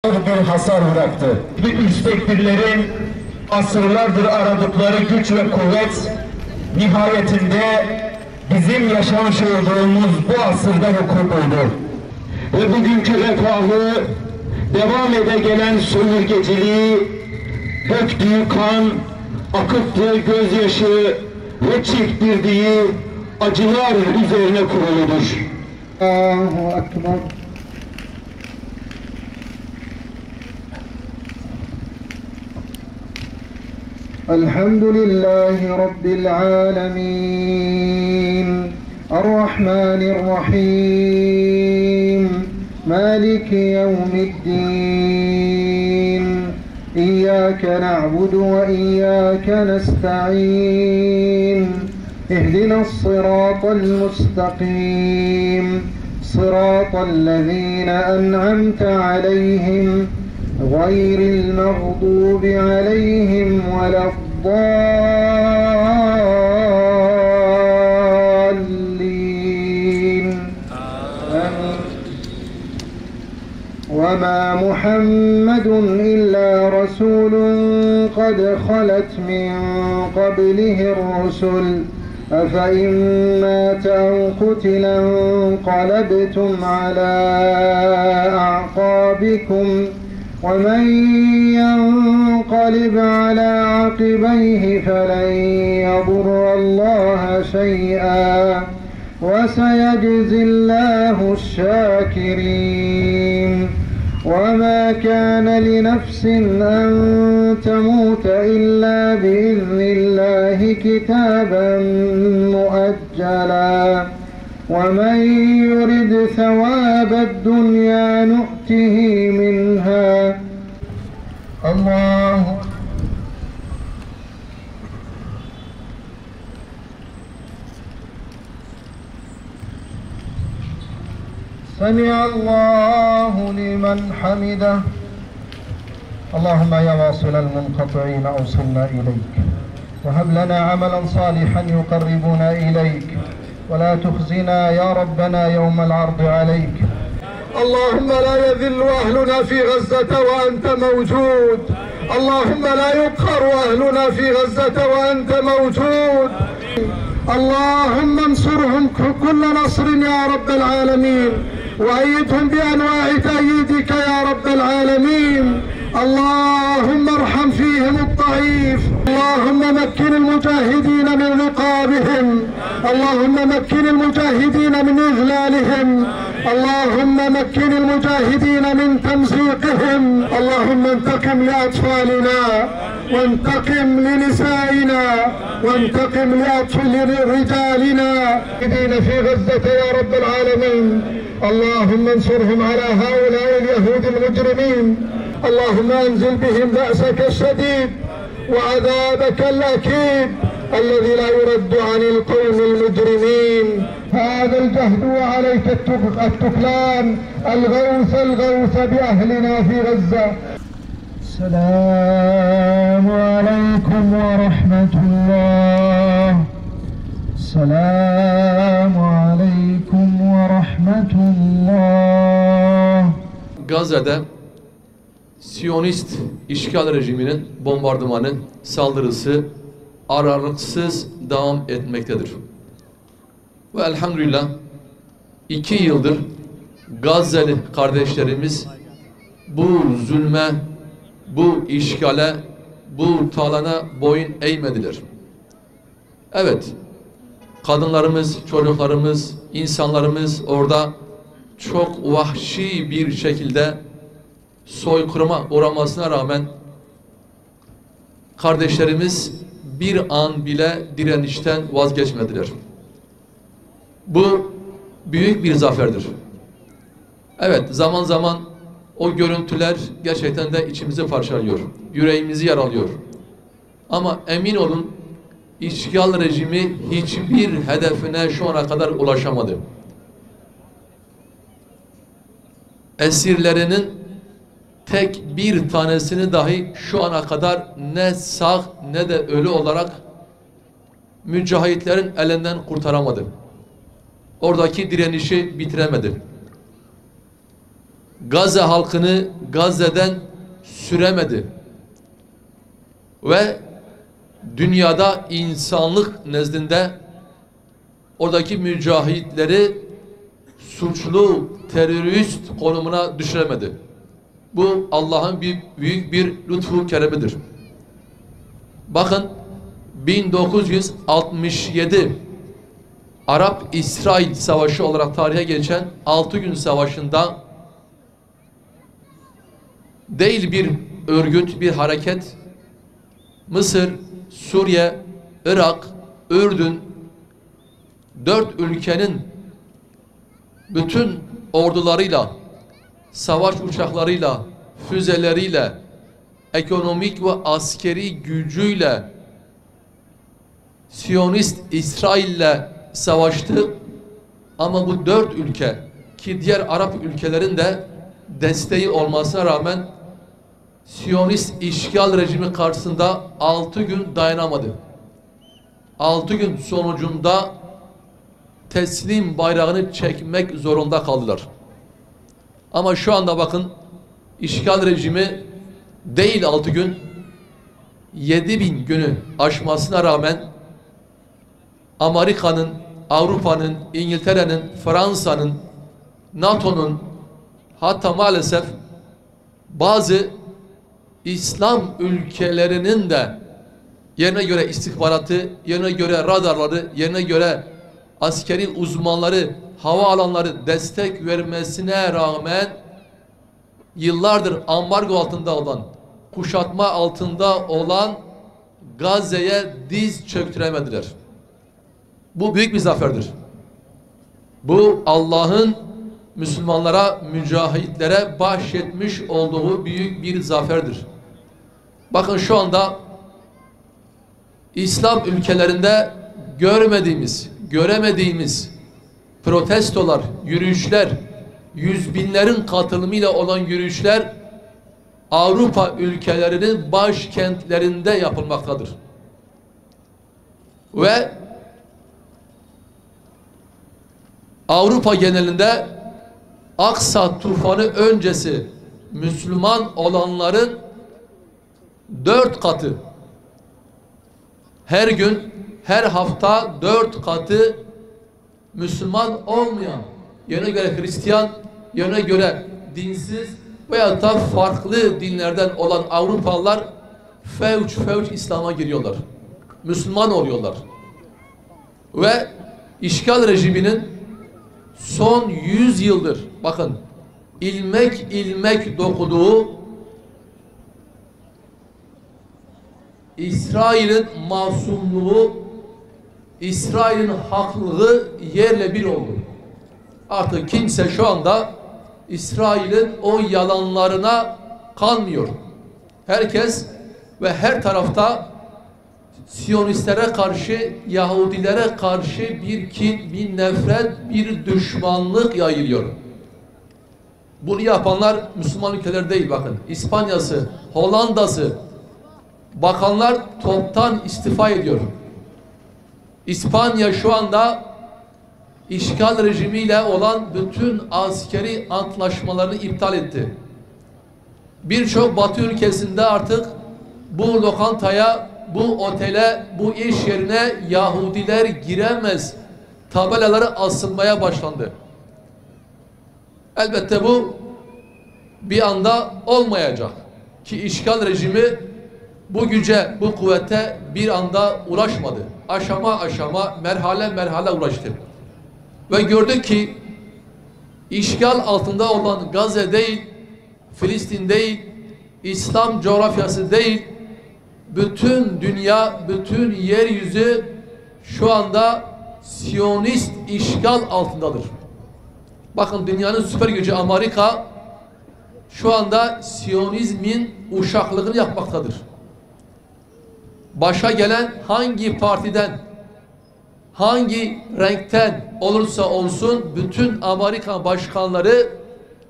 bir hasar bıraktı. Müstekbirlerin asırlardır aradıkları güç ve kuvvet nihayetinde bizim yaşamış olduğumuz bu asırda vuku buldu. Ve bugünkü refahı devam ede gelen sömürgeciliği döktüğü kan, akıttığı gözyaşı ve çektirdiği acılar üzerine kuruludur. Allahu Ekber. Elhamdülillahi Rabbil alemin. Errahmanirrahim. Maliki yevmiddin. İyyâke na'budu ve iyyâke nesta'in. اهدنا الصراط المستقيم صراط الذين أنعمت عليهم غير المغضوب عليهم ولا الضالين آمين. وما محمد إلا رسول قد خلت من قبله الرسل أفإن مات أو قتلا انقلبتم على أعقابكم ومن ينقلب على عقبيه فلن يضر الله شيئا وسيجزي الله الشاكرين وما كان لنفس أن تموت إلا بإذن الله كتابا مؤجلا ومن يرد ثواب الدنيا نؤته منها الله سمع الله لمن حمده. اللهم يا واصل المنقطعين أوصلنا إليك وهب لنا عملا صالحا يقربنا إليك ولا تخزنا يا ربنا يوم العرض عليك. اللهم لا يذل أهلنا في غزة وأنت موجود. اللهم لا يقهر أهلنا في غزة وأنت موجود. اللهم انصرهم كل نصر يا رب العالمين وأيدهم بأنواع تأييدك يا رب العالمين. اللهم ارحم فيهم الضعيف. اللهم مكن المجاهدين من رقابهم. اللهم مكن المجاهدين من إذلالهم. اللهم مكن المجاهدين من تمزيقهم. اللهم انتقم لأطفالنا وانتقم لنسائنا وانتقم لرجالنا في غزة يا رب العالمين. اللهم انصرهم على هؤلاء اليهود المجرمين. اللهم انزل بهم بأسك الشديد وعذابك الأكيد الذي لا يرد عن القوم المجرمين. هذا الجهد وعليك التكلان. الغوث بأهلنا في غزة. السلام عليكم ورحمة الله. السلام عليكم ورحمة الله. Gazze'de Siyonist işgal rejiminin bombardımanı, saldırısı aralıksız devam etmektedir. Ve elhamdülillah 2 yıldır Gazze'li kardeşlerimiz bu zulme, bu işgale, bu talana boyun eğmediler. Evet, kadınlarımız, çocuklarımız, insanlarımız orada çok vahşi bir şekilde soykırıma uğramasına rağmen kardeşlerimiz bir an bile direnişten vazgeçmediler. Bu büyük bir zaferdir. Evet, zaman zaman o görüntüler gerçekten de içimizi parçalıyor, yüreğimizi yaralıyor. Ama emin olun, işgal rejimi hiçbir hedefine şu ana kadar ulaşamadı. Esirlerinin tek bir tanesini dahi şu ana kadar ne sağ ne de ölü olarak mücahitlerin elinden kurtaramadı. Oradaki direnişi bitiremedi. Gazze halkını Gazze'den süremedi. Ve dünyada insanlık nezdinde oradaki mücahitleri suçlu, terörist konumuna düşüremedi. Bu Allah'ın büyük bir lütfu keremidir. Bakın 1967 Arap-İsrail Savaşı olarak tarihe geçen 6 gün savaşında değil bir örgüt, bir hareket, Mısır, Suriye, Irak, Ürdün, 4 ülkenin bütün ordularıyla, savaş uçaklarıyla, füzeleriyle, ekonomik ve askeri gücüyle Siyonist İsrail'le savaştı. Ama bu 4 ülke ki diğer Arap ülkelerin de desteği olmasına rağmen Siyonist işgal rejimi karşısında 6 gün dayanamadı. 6 gün sonucunda teslim bayrağını çekmek zorunda kaldılar. Ama şu anda bakın işgal rejimi değil 6 gün 7.000 günü aşmasına rağmen Amerika'nın, Avrupa'nın, İngiltere'nin, Fransa'nın, NATO'nun, hatta maalesef bazı İslam ülkelerinin de yerine göre istihbaratı, yerine göre radarları, yerine göre askeri uzmanları, hava alanları destek vermesine rağmen yıllardır ambargo altında olan, kuşatma altında olan Gazze'ye diz çöktüremediler. Bu büyük bir zaferdir. Bu Allah'ın Müslümanlara, mücahitlere bahşetmiş olduğu büyük bir zaferdir. Bakın şu anda İslam ülkelerinde göremediğimiz protestolar, yürüyüşler, yüz binlerin katılımıyla olan yürüyüşler Avrupa ülkelerinin başkentlerinde yapılmaktadır. Ve Avrupa genelinde Aksa tufanı öncesi Müslüman olanların 4 katı, her gün, her hafta 4 katı Müslüman olmayan, yöne göre Hristiyan, yöne göre dinsiz veya da farklı dinlerden olan Avrupalılar fevç İslam'a giriyorlar. Müslüman oluyorlar. Ve işgal rejiminin son 100 yıldır bakın ilmek dokuduğu İsrail'in masumluğu, İsrail'in haklılığı yerle bir oldu. Artık kimse şu anda İsrail'in o yalanlarına kanmıyor. Herkes ve her tarafta Siyonistlere karşı, Yahudilere karşı bir kin, bir nefret, bir düşmanlık yayılıyor. Bunu yapanlar Müslüman ülkeler değil bakın. İspanya'sı, Hollanda'sı, bakanlar toptan istifa ediyor. İspanya şu anda işgal rejimiyle olan bütün askeri antlaşmalarını iptal etti. Birçok Batı ülkesinde artık bu lokantaya, bu otele, bu iş yerine Yahudiler giremez tabelaları asılmaya başlandı. Elbette bu bir anda olmayacak ki işgal rejimi bu güce, bu kuvvete bir anda ulaşmadı. Aşama aşama, merhale ulaştı. Ve gördük ki işgal altında olan Gazze değil, Filistin değil, İslam coğrafyası değil, bütün dünya, bütün yeryüzü şu anda Siyonist işgal altındadır. Bakın dünyanın süper gücü Amerika şu anda Siyonizmin uşaklığını yapmaktadır. Başa gelen hangi partiden, hangi renkten olursa olsun bütün Amerika başkanları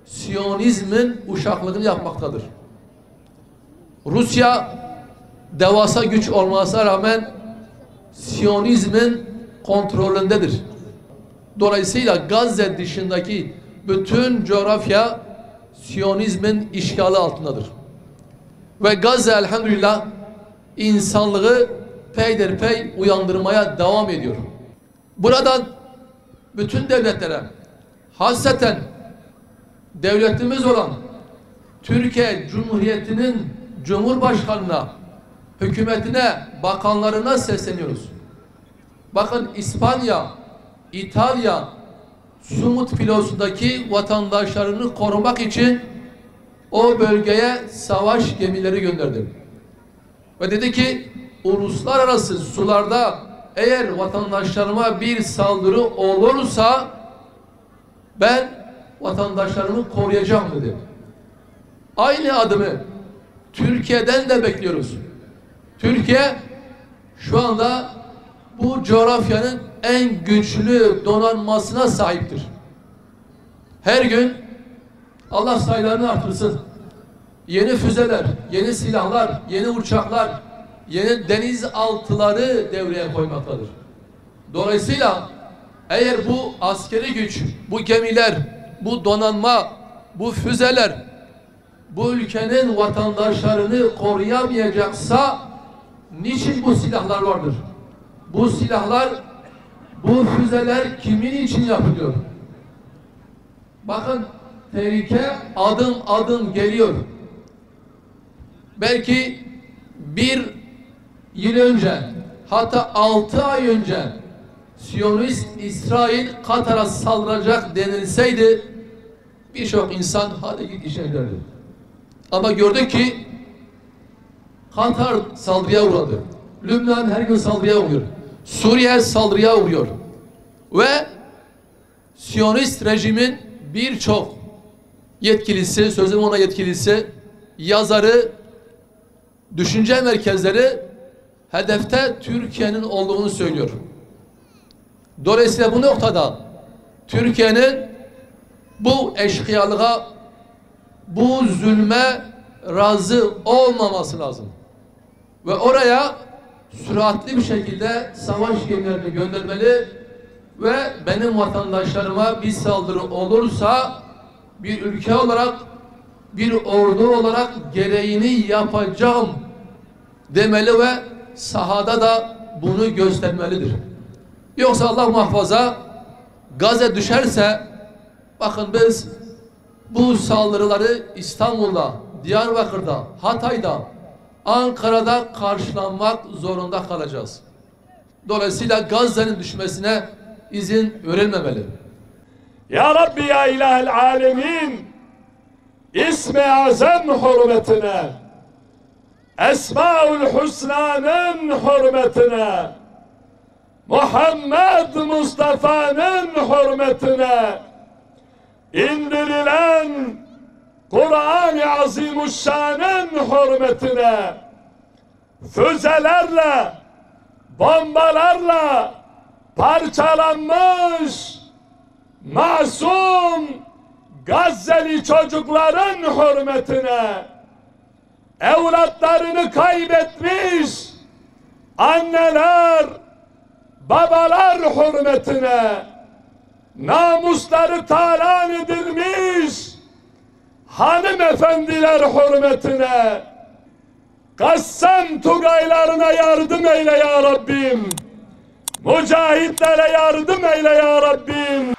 Siyonizmin uşaklığını yapmaktadır. Rusya devasa güç olmasına rağmen Siyonizmin kontrolündedir. Dolayısıyla Gazze dışındaki bütün coğrafya Siyonizmin işgali altındadır. Ve Gazze elhamdülillah insanlığı peyderpey uyandırmaya devam ediyor. Buradan bütün devletlere, hasreten devletimiz olan Türkiye Cumhuriyeti'nin Cumhurbaşkanı'na, hükümetine, bakanlarına sesleniyoruz. Bakın İspanya, İtalya, Sumut filosundaki vatandaşlarını korumak için o bölgeye savaş gemileri gönderdi. Ve dedi ki uluslararası sularda eğer vatandaşlarıma bir saldırı olursa ben vatandaşlarımı koruyacağım dedi. Aynı adımı Türkiye'den de bekliyoruz. Türkiye şu anda bu coğrafyanın en güçlü donanmasına sahiptir. Her gün Allah sayılarını artırsın. Yeni füzeler, yeni silahlar, yeni uçaklar, yeni denizaltıları devreye koymaktadır. Dolayısıyla eğer bu askeri güç, bu gemiler, bu donanma, bu füzeler bu ülkenin vatandaşlarını koruyamayacaksa niçin bu silahlar vardır? Bu silahlar, bu füzeler kimin için yapılıyor? Bakın tehlike adım adım geliyor. Belki bir yıl önce, hatta 6 ay önce Siyonist İsrail Katar'a saldıracak denilseydi birçok insan hadi git işe derdi. Ama gördük ki Katar saldırıya uğradı. Lübnan her gün saldırıya uğruyor. Suriye saldırıya uğruyor. Ve Siyonist rejimin birçok yetkilisi, sözüm ona yetkilisi, yazarı, düşünce merkezleri hedefte Türkiye'nin olduğunu söylüyor. Dolayısıyla bu noktada Türkiye'nin bu eşkıyalığa, bu zulme razı olmaması lazım. Ve oraya süratli bir şekilde savaş gemilerini göndermeli ve benim vatandaşlarıma bir saldırı olursa bir ülke olarak, bir ordu olarak gereğini yapacağım demeli ve sahada da bunu göstermelidir. Yoksa Allah muhafaza Gazze düşerse bakın biz bu saldırıları İstanbul'da, Diyarbakır'da, Hatay'da, Ankara'da karşılanmak zorunda kalacağız. Dolayısıyla Gazze'nin düşmesine izin verilmemeli. Ya Rabbi ya İlahel Alemin, İsmi Azam hürmetine, Esmaül Hüsna'nın hürmetine, Muhammed Mustafa'nın hürmetine indirilen Kur'an-ı Azimuşşan'ın hürmetine füzelerle, bombalarla parçalanmış masum Gazze'li çocukların hürmetine, evlatlarını kaybetmiş anneler, babalar hürmetine, namusları talan edilmiş hanımefendiler hürmetine, Kassam Tugaylarına yardım eyle ya Rabbim, mücahitlere yardım eyle ya Rabbim.